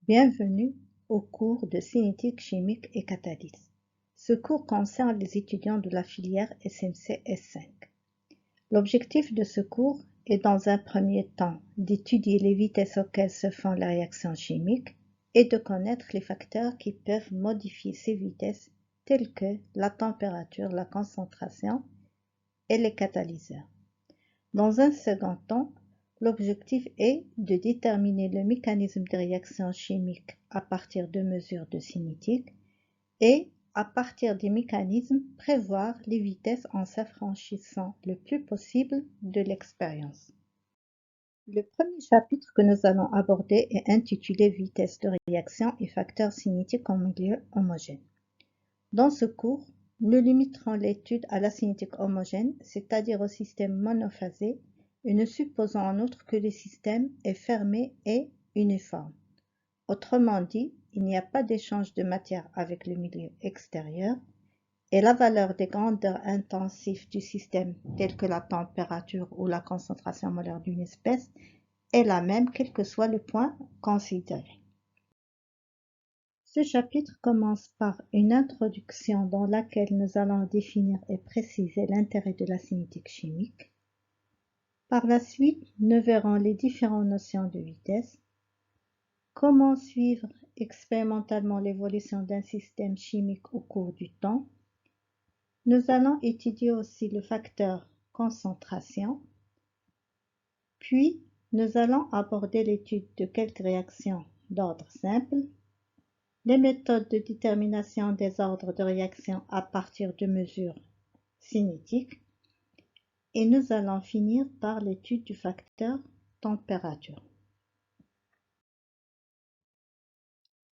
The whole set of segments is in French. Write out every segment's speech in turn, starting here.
Bienvenue au cours de cinétique chimique et catalyse. Ce cours concerne les étudiants de la filière SMC S5. L'objectif de ce cours est dans un premier temps d'étudier les vitesses auxquelles se font les réactions chimiques et de connaître les facteurs qui peuvent modifier ces vitesses tels que la température, la concentration et les catalyseurs. Dans un second temps, l'objectif est de déterminer le mécanisme de réaction chimique à partir de mesures de cinétique et, à partir des mécanismes, prévoir les vitesses en s'affranchissant le plus possible de l'expérience. Le premier chapitre que nous allons aborder est intitulé Vitesse de réaction et facteurs cinétiques en milieu homogène. Dans ce cours, nous limiterons l'étude à la cinétique homogène, c'est-à-dire au système monophasé, et nous supposons en outre que le système est fermé et uniforme. Autrement dit, il n'y a pas d'échange de matière avec le milieu extérieur et la valeur des grandeurs intensives du système, telles que la température ou la concentration molaire d'une espèce, est la même quel que soit le point considéré. Ce chapitre commence par une introduction dans laquelle nous allons définir et préciser l'intérêt de la cinétique chimique. Par la suite, nous verrons les différentes notions de vitesse, comment suivre expérimentalement l'évolution d'un système chimique au cours du temps. Nous allons étudier aussi le facteur concentration, puis nous allons aborder l'étude de quelques réactions d'ordre simple, les méthodes de détermination des ordres de réaction à partir de mesures cinétiques, et nous allons finir par l'étude du facteur température.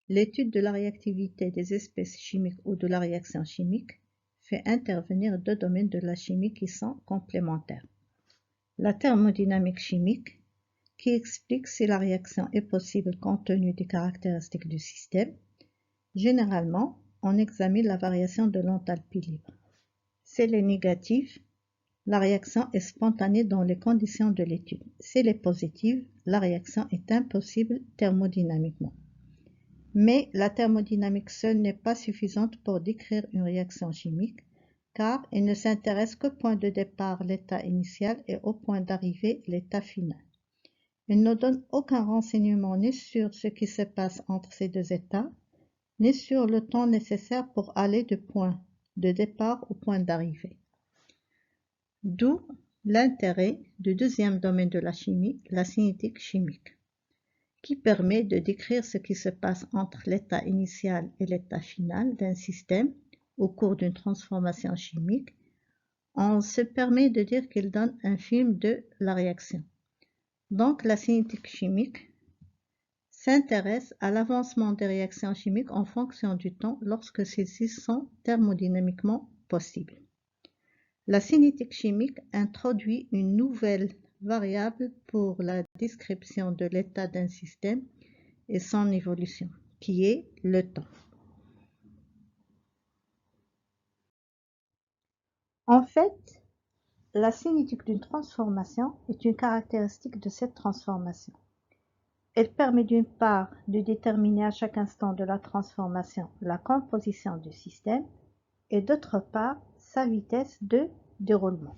L'étude de la réactivité des espèces chimiques ou de la réaction chimique fait intervenir deux domaines de la chimie qui sont complémentaires. La thermodynamique chimique, qui explique si la réaction est possible compte tenu des caractéristiques du système. Généralement, on examine la variation de l'enthalpie libre. Si elle est négative, la réaction est spontanée dans les conditions de l'étude. Si elle est positive, la réaction est impossible thermodynamiquement. Mais la thermodynamique seule n'est pas suffisante pour décrire une réaction chimique, car elle ne s'intéresse qu'au point de départ, l'état initial, et au point d'arrivée, l'état final. Elle ne donne aucun renseignement ni sur ce qui se passe entre ces deux états, ni sur le temps nécessaire pour aller du point de départ au point d'arrivée. D'où l'intérêt du deuxième domaine de la chimie, la cinétique chimique, qui permet de décrire ce qui se passe entre l'état initial et l'état final d'un système au cours d'une transformation chimique. On se permet de dire qu'il donne un film de la réaction. Donc la cinétique chimique s'intéresse à l'avancement des réactions chimiques en fonction du temps lorsque celles-ci sont thermodynamiquement possibles. La cinétique chimique introduit une nouvelle variable pour la description de l'état d'un système et son évolution, qui est le temps. En fait, la cinétique d'une transformation est une caractéristique de cette transformation. Elle permet d'une part de déterminer à chaque instant de la transformation la composition du système et d'autre part sa vitesse de déroulement.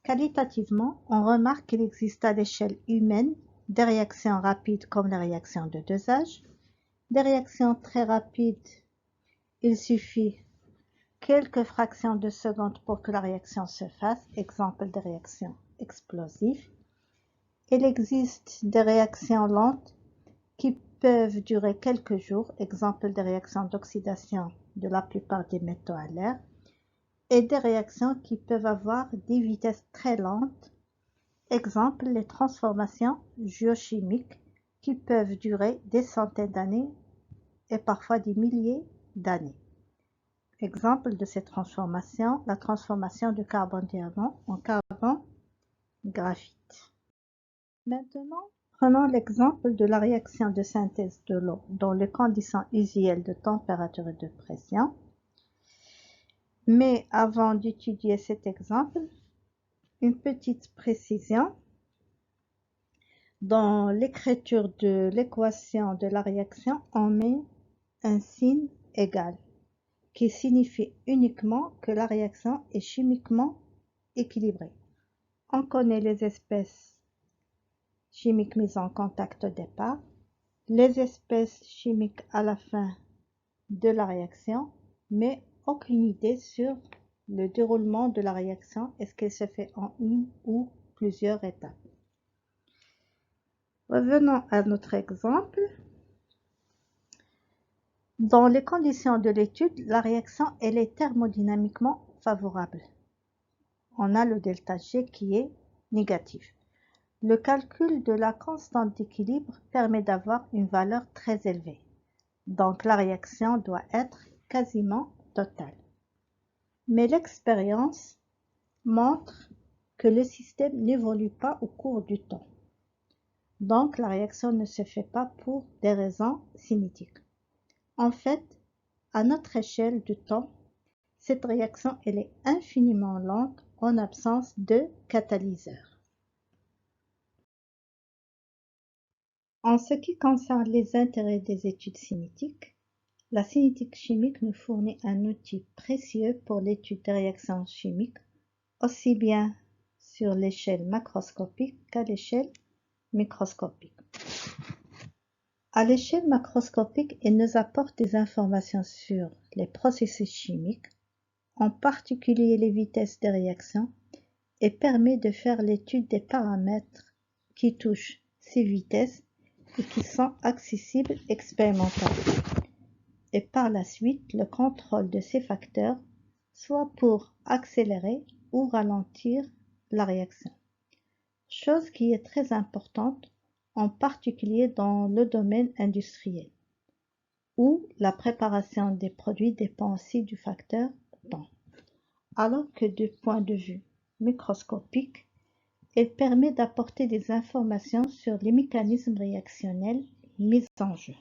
Qualitativement, on remarque qu'il existe à l'échelle humaine des réactions rapides comme les réactions de dosage, des réactions très rapides, il suffit quelques fractions de secondes pour que la réaction se fasse, exemple des réactions explosives. Il existe des réactions lentes qui peuvent durer quelques jours, exemple des réactions d'oxydation de la plupart des métaux à l'air, et des réactions qui peuvent avoir des vitesses très lentes, exemple les transformations géochimiques qui peuvent durer des centaines d'années et parfois des milliers d'années. Exemple de ces transformations, la transformation de carbone-diamant en carbone-graphite. Maintenant, prenons l'exemple de la réaction de synthèse de l'eau dans les conditions usuelles de température et de pression. Mais avant d'étudier cet exemple, une petite précision. Dans l'écriture de l'équation de la réaction, on met un signe égal, qui signifie uniquement que la réaction est chimiquement équilibrée. On connaît les espèces chimiques mises en contact au départ, les espèces chimiques à la fin de la réaction, mais aucune idée sur le déroulement de la réaction, est-ce qu'elle se fait en une ou plusieurs étapes. Revenons à notre exemple. Dans les conditions de l'étude, la réaction elle est thermodynamiquement favorable. On a le delta G qui est négatif. Le calcul de la constante d'équilibre permet d'avoir une valeur très élevée. Donc la réaction doit être quasiment totale. Mais l'expérience montre que le système n'évolue pas au cours du temps. Donc la réaction ne se fait pas pour des raisons cinétiques. En fait, à notre échelle de temps, cette réaction elle est infiniment lente en absence de catalyseur. En ce qui concerne les intérêts des études cinétiques, la cinétique chimique nous fournit un outil précieux pour l'étude des réactions chimiques, aussi bien sur l'échelle macroscopique qu'à l'échelle microscopique. À l'échelle macroscopique, elle nous apporte des informations sur les processus chimiques, en particulier les vitesses des réactions, et permet de faire l'étude des paramètres qui touchent ces vitesses et qui sont accessibles expérimentalement. Et par la suite, le contrôle de ces facteurs, soit pour accélérer ou ralentir la réaction. Chose qui est très importante, en particulier dans le domaine industriel, où la préparation des produits dépend aussi du facteur temps. Alors que du point de vue microscopique, elle permet d'apporter des informations sur les mécanismes réactionnels mis en jeu.